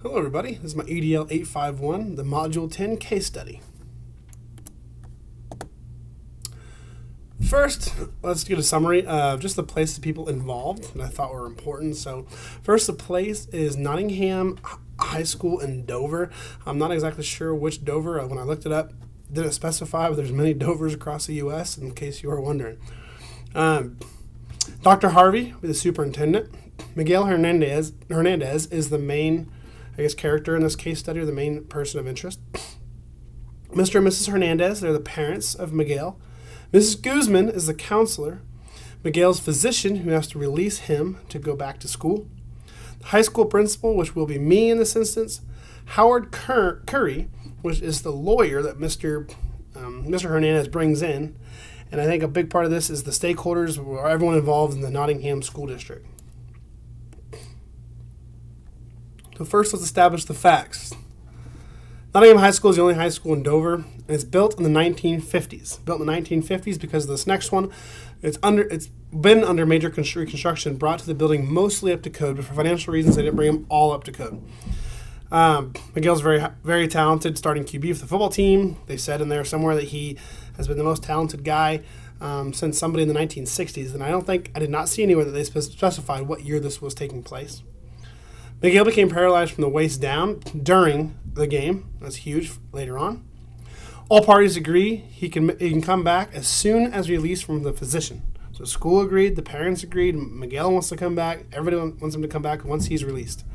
Hello everybody, this is my EDL 851, the Module 10 case study. First, let's get a summary of just the places of people involved that I thought were important. So first, the place is Nottingham High School in Dover. I'm not exactly sure which Dover. When I looked it up, it didn't specify, but there's many Dovers across the U.S. in case you are wondering. Dr. Harvey, the superintendent. Miguel Hernandez is the main character in this case study, or the main person of interest. Mr. and Mrs. Hernandez, they're the parents of Miguel. Mrs. Guzman is the counselor, Miguel's physician who has to release him to go back to school. The high school principal, which will be me in this instance. Howard Curry, which is the lawyer that Mr. Hernandez brings in. And I think a big part of this is the stakeholders, or everyone involved in the Nottingham School District. So first, let's establish the facts. Nottingham High School is the only high school in Dover, and it's built in the 1950s. Built in the 1950s because of this next one. It's been under major reconstruction, brought to the building mostly up to code, but for financial reasons, they didn't bring them all up to code. Miguel's very, very talented, starting QB for the football team. They said in there somewhere that he has been the most talented guy since somebody in the 1960s, and I did not see anywhere that they specified what year this was taking place. Miguel became paralyzed from the waist down during the game. That's huge later on. All parties agree he can come back as soon as released from the physician. So school agreed, the parents agreed, Miguel wants to come back, everybody wants him to come back once he's released.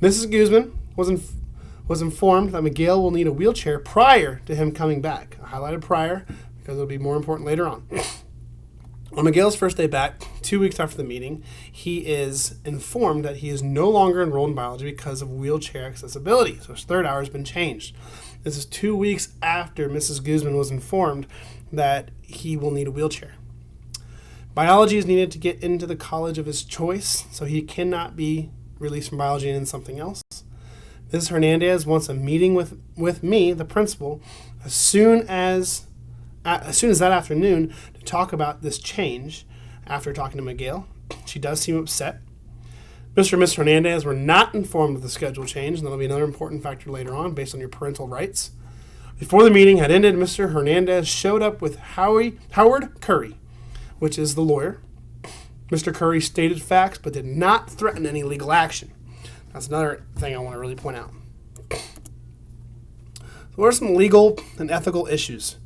Mrs. Guzman was informed that Miguel will need a wheelchair prior to him coming back. I highlighted prior because it'll be more important later on. On Miguel's first day back, 2 weeks after the meeting, he is informed that he is no longer enrolled in biology because of wheelchair accessibility. So his third hour has been changed. This is 2 weeks after Mrs. Guzman was informed that he will need a wheelchair. Biology is needed to get into the college of his choice, so he cannot be released from biology and in something else. Mrs. Hernandez wants a meeting with me, the principal, as soon as that afternoon to talk about this change after talking to Miguel. She does seem upset. Mr. and Ms. Hernandez were not informed of the schedule change, and that'll be another important factor later on based on your parental rights. Before the meeting had ended, Mr. Hernandez showed up with Howard Curry, which is the lawyer. Mr. Curry stated facts but did not threaten any legal action. That's another thing I want to really point out. So what are some legal and ethical issues?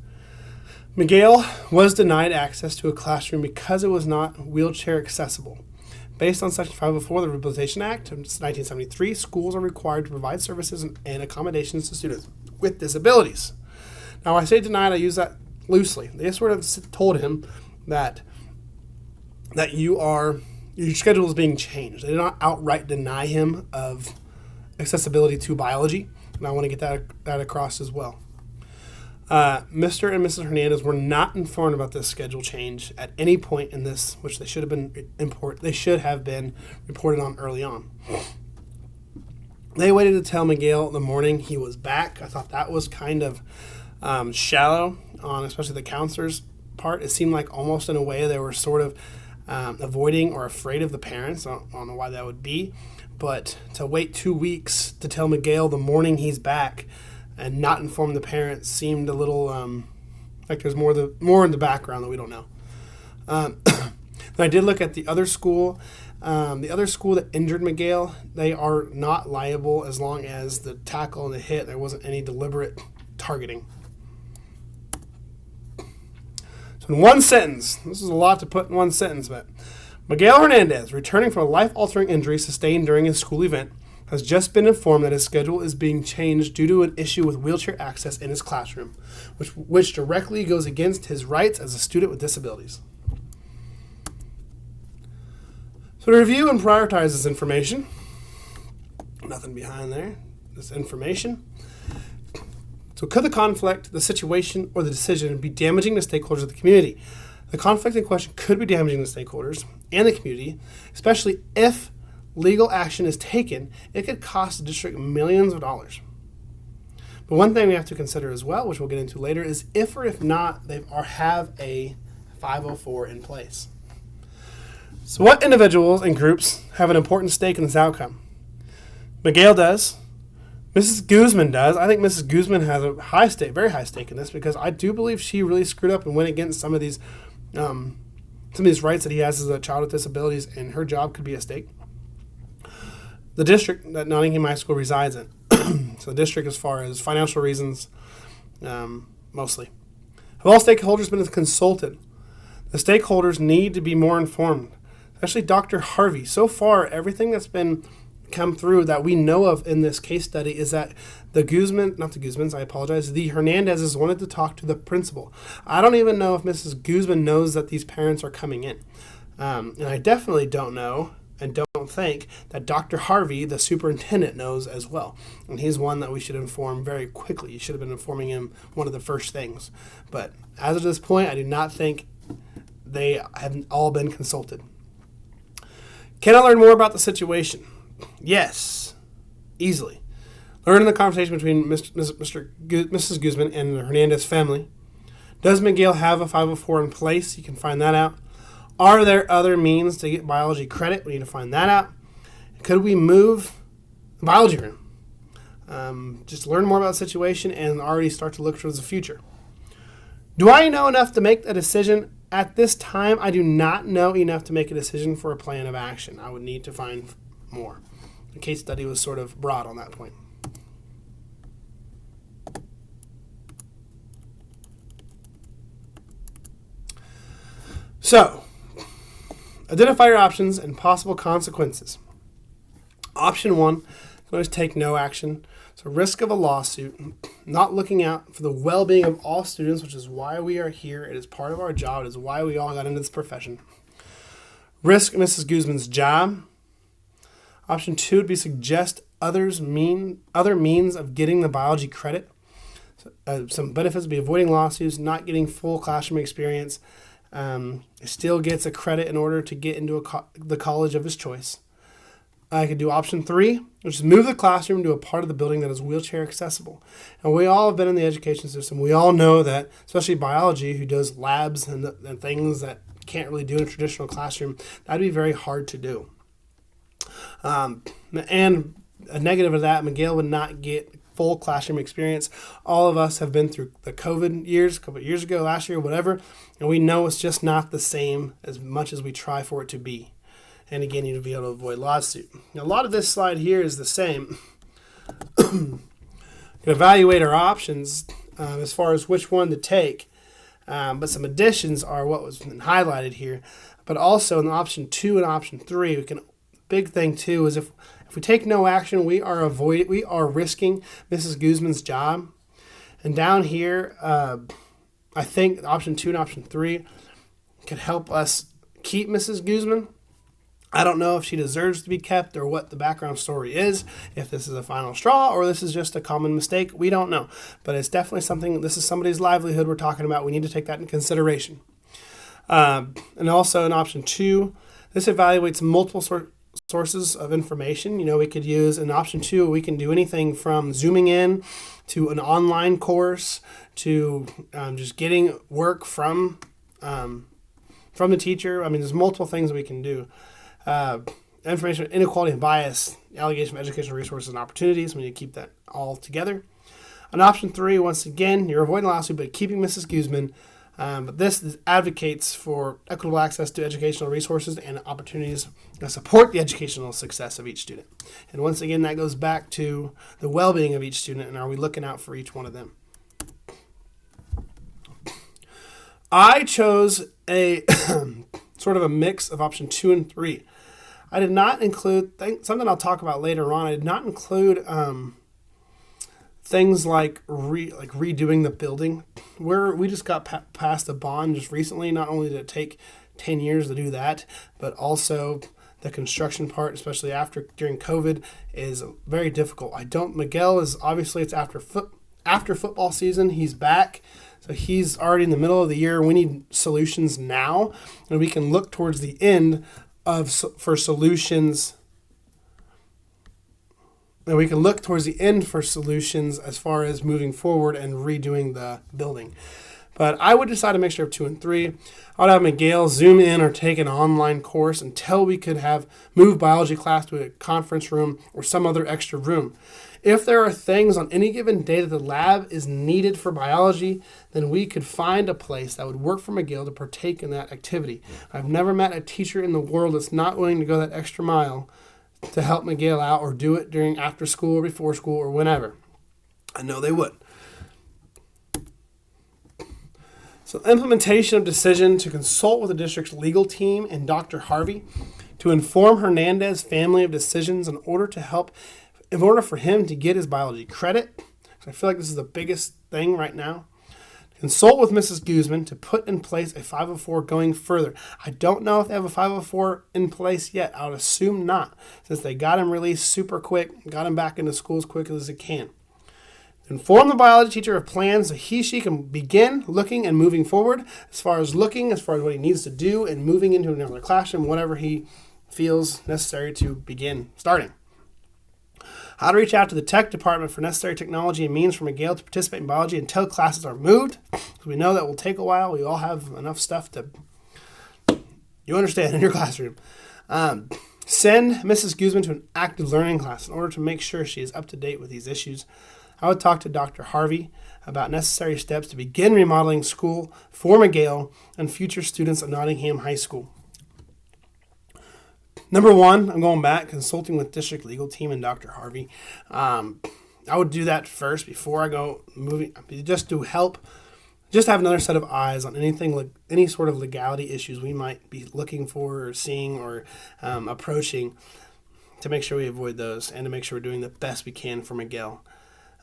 Miguel was denied access to a classroom because it was not wheelchair accessible. Based on Section 504 of the Rehabilitation Act of 1973, schools are required to provide services and accommodations to students with disabilities. Now, when I say denied, I use that loosely. They sort of told him that your schedule is being changed. They did not outright deny him of accessibility to biology, and I want to get that across as well. Mr. and Mrs. Hernandez were not informed about this schedule change at any point in this, which they should have been reported on early on. They waited to tell Miguel the morning he was back. I thought that was kind of shallow on especially the counselor's part. It seemed like almost in a way they were sort of avoiding or afraid of the parents. I don't know why that would be, but to wait 2 weeks to tell Miguel the morning he's back and not inform the parents seemed a little like there's more in the background that we don't know. I did look at the other school. The other school that injured Miguel, they are not liable as long as the tackle and the hit, there wasn't any deliberate targeting. So in one sentence, this is a lot to put in one sentence, but Miguel Hernandez, returning from a life-altering injury sustained during his school event, has just been informed that his schedule is being changed due to an issue with wheelchair access in his classroom, which directly goes against his rights as a student with disabilities. So to review and prioritize this information, nothing behind there, this information. So could the conflict, the situation, or the decision be damaging to stakeholders of the community? The conflict in question could be damaging to stakeholders and the community, especially if legal action is taken. It could cost the district millions of dollars. But one thing we have to consider as well, which we'll get into later, is if or if not they have a 504 in place. So what individuals and groups have an important stake in this outcome? Miguel does, Mrs. Guzman does. I think Mrs. Guzman has a high stake, very high stake in this, because I do believe she really screwed up and went against some of these rights that he has as a child with disabilities, and her job could be at stake. The district that Nottingham High School resides in. So the district, as far as financial reasons, mostly. Have all stakeholders been consulted? The stakeholders need to be more informed, especially Dr. Harvey. So far, everything that's been come through that we know of in this case study is that the Hernandezes wanted to talk to the principal. I don't even know if Mrs. Guzman knows that these parents are coming in. And I definitely don't know and don't think that Dr. Harvey, the superintendent, knows as well. And he's one that we should inform very quickly. You should have been informing him one of the first things. But as of this point, I do not think they have all been consulted. Can I learn more about the situation? Yes, easily. Learn in the conversation between Mrs. Guzman and the Hernandez family. Does Miguel have a 504 in place? You can find that out. Are there other means to get biology credit? We need to find that out. Could we move the biology room? Just learn more about the situation and already start to look towards the future. Do I know enough to make a decision? At this time, I do not know enough to make a decision for a plan of action. I would need to find more. The case study was sort of broad on that point. So, identify your options and possible consequences. Option 1, you can always take no action. So risk of a lawsuit, not looking out for the well-being of all students, which is why we are here. It is part of our job. It is why we all got into this profession. Risk Mrs. Guzman's job. Option 2 would be suggest other means of getting the biology credit. Some benefits would be avoiding lawsuits, not getting full classroom experience. Still gets a credit in order to get into the college of his choice. I could do option 3, which is move the classroom to a part of the building that is wheelchair accessible. And we all have been in the education system. We all know that, especially biology, who does labs and things that can't really do in a traditional classroom, that'd be very hard to do. And a negative of that, Miguel would not get full classroom experience. All of us have been through the COVID years, a couple of years ago, last year, whatever, and we know it's just not the same as much as we try for it to be. And again, you need to be able to avoid lawsuit. Now, a lot of this slide here is the same. We can evaluate our options as far as which one to take, but some additions are what was highlighted here. But also in option 2 and option 3, big thing too is if we take no action, we are risking Mrs. Guzman's job. And down here, I think option 2 and option 3 could help us keep Mrs. Guzman. I don't know if she deserves to be kept or what the background story is, if this is a final straw or this is just a common mistake. We don't know. But it's definitely something, this is somebody's livelihood we're talking about. We need to take that into consideration. And also in option 2, this evaluates multiple sources of information. We could use in option 2, we can do anything from zooming in to an online course to just getting work from the teacher. There's multiple things we can do. Information, inequality and bias, allegation of educational resources and opportunities. We need to keep that all together. On option 3, once again, you're avoiding lawsuit, but keeping Mrs. Guzman. But this advocates for equitable access to educational resources and opportunities that support the educational success of each student. And once again, that goes back to the well-being of each student, and are we looking out for each one of them? I chose a sort of a mix of option 2 and 3. I did not include something I'll talk about later on. I did not include things like redoing the building. We just got passed a bond just recently. Not only did it take 10 years to do that, but also the construction part, especially during COVID, is very difficult. Miguel is obviously it's after football season. He's back. So he's already in the middle of the year. We need solutions now, and we can look towards the end for solutions. And we can look towards the end for solutions as far as moving forward and redoing the building. But I would decide a mixture of 2 and 3. I would have Miguel zoom in or take an online course until we could have moved biology class to a conference room or some other extra room. If there are things on any given day that the lab is needed for biology, then we could find a place that would work for Miguel to partake in that activity. I've never met a teacher in the world that's not willing to go that extra mile to help Miguel out or do it during after school or before school or whenever. I know they would. So implementation of decision to consult with the district's legal team and Dr. Harvey to inform Hernandez family of decisions in order for him to get his biology credit. So I feel like this is the biggest thing right now. Consult with Mrs. Guzman to put in place a 504 going further. I don't know if they have a 504 in place yet. I would assume not, since they got him released super quick, got him back into school as quick as they can. Inform the biology teacher of plans so she can begin looking and moving forward as far as what he needs to do, and moving into another classroom, whatever he feels necessary to begin starting. How to reach out to the tech department for necessary technology and means for Miguel to participate in biology until classes are moved. Because we know that will take a while. We all have enough stuff you understand in your classroom. Send Mrs. Guzman to an active learning class in order to make sure she is up to date with these issues. I would talk to Dr. Harvey about necessary steps to begin remodeling school for Miguel and future students at Nottingham High School. Number 1, I'm going back, consulting with district legal team and Dr. Harvey. I would do that first before I go moving, just to help, just have another set of eyes on any sort of legality issues we might be looking for or seeing or approaching, to make sure we avoid those and to make sure we're doing the best we can for Miguel.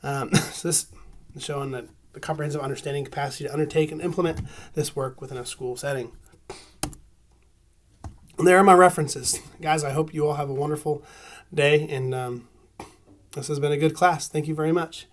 So this is showing that the comprehensive understanding capacity to undertake and implement this work within a school setting. And there are my references. Guys, I hope you all have a wonderful day, and this has been a good class. Thank you very much.